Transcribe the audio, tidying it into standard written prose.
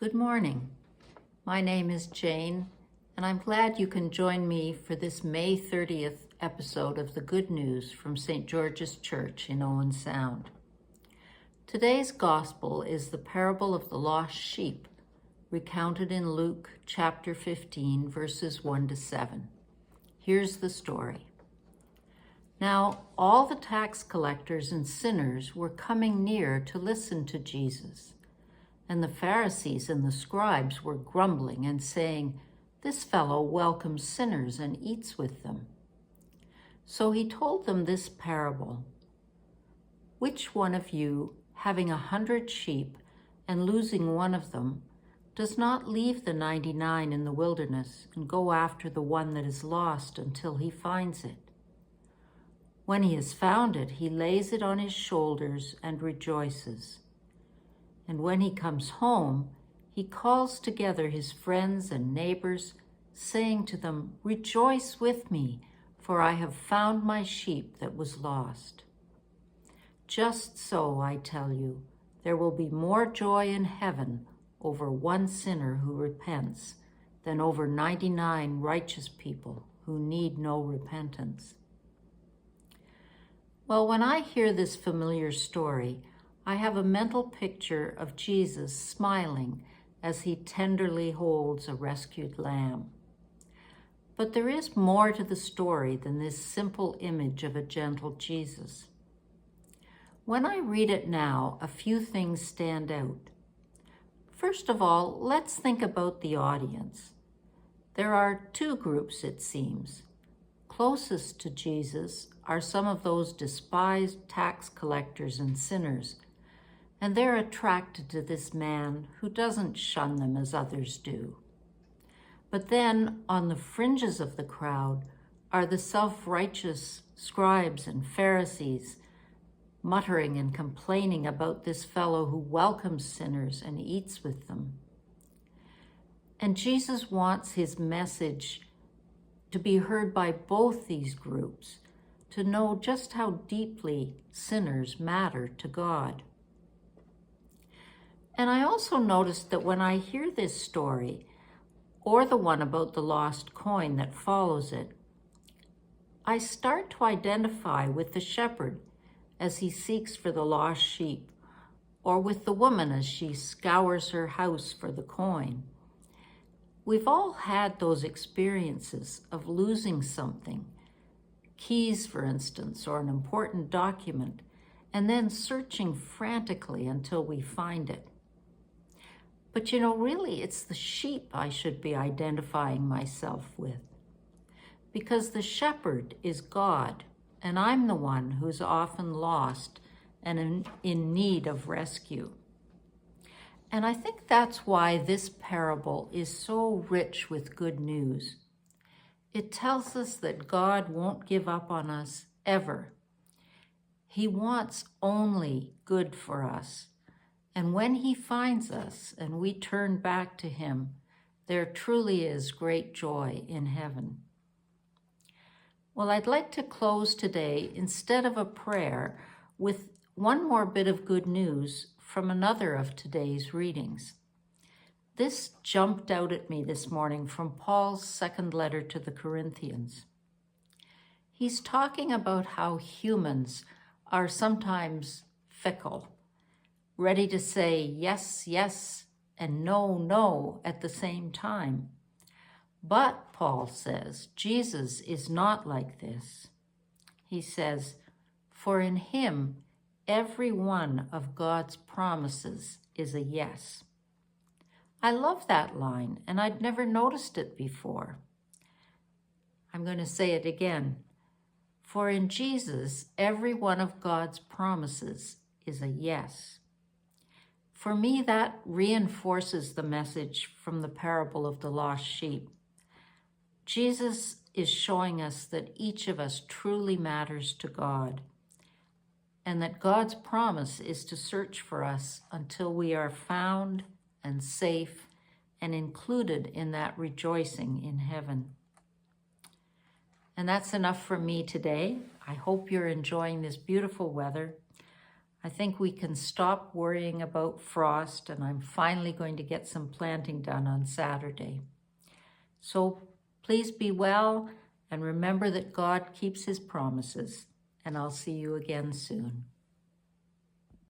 Good morning. My name is Jane, and I'm glad you can join me for this May 30th episode of the Good News from St. George's Church in Owen Sound. Today's gospel is the parable of the lost sheep, recounted in Luke chapter 15, verses 1 to 7. Here's the story. Now, all the tax collectors and sinners were coming near to listen to Jesus. And the Pharisees and the scribes were grumbling and saying, "This fellow welcomes sinners and eats with them." So he told them this parable. Which one of you, having 100 sheep and losing one of them, does not leave the 99 in the wilderness and go after the one that is lost until he finds it? When he has found it, he lays it on his shoulders and rejoices. And when he comes home, he calls together his friends and neighbors, saying to them, "Rejoice with me, for I have found my sheep that was lost." Just so, I tell you, there will be more joy in heaven over one sinner who repents than over 99 righteous people who need no repentance. Well, when I hear this familiar story, I have a mental picture of Jesus smiling as he tenderly holds a rescued lamb. But there is more to the story than this simple image of a gentle Jesus. When I read it now, a few things stand out. First of all, let's think about the audience. There are two groups, it seems. Closest to Jesus are some of those despised tax collectors and sinners, and they're attracted to this man who doesn't shun them as others do. But then, on the fringes of the crowd, are the self-righteous scribes and Pharisees, muttering and complaining about this fellow who welcomes sinners and eats with them. And Jesus wants his message to be heard by both these groups, to know just how deeply sinners matter to God. And I also noticed that when I hear this story, or the one about the lost coin that follows it, I start to identify with the shepherd as he seeks for the lost sheep, or with the woman as she scours her house for the coin. We've all had those experiences of losing something, keys, for instance, or an important document, and then searching frantically until we find it. But really, it's the sheep I should be identifying myself with, because the shepherd is God, and I'm the one who's often lost and in need of rescue. And I think that's why this parable is so rich with good news. It tells us that God won't give up on us ever. He wants only good for us. And when he finds us and we turn back to him, there truly is great joy in heaven. Well, I'd like to close today, instead of a prayer, with one more bit of good news from another of today's readings. This jumped out at me this morning from Paul's second letter to the Corinthians. He's talking about how humans are sometimes fickle, ready to say yes, yes, and no, no at the same time. But, Paul says, Jesus is not like this. He says, "For in him, every one of God's promises is a yes." I love that line, and I'd never noticed it before. I'm going to say it again. For in Jesus, every one of God's promises is a yes. For me, that reinforces the message from the parable of the lost sheep. Jesus is showing us that each of us truly matters to God, and that God's promise is to search for us until we are found and safe and included in that rejoicing in heaven. And that's enough for me today. I hope you're enjoying this beautiful weather. I think we can stop worrying about frost, and I'm finally going to get some planting done on Saturday. So please be well and remember that God keeps his promises, and I'll see you again soon.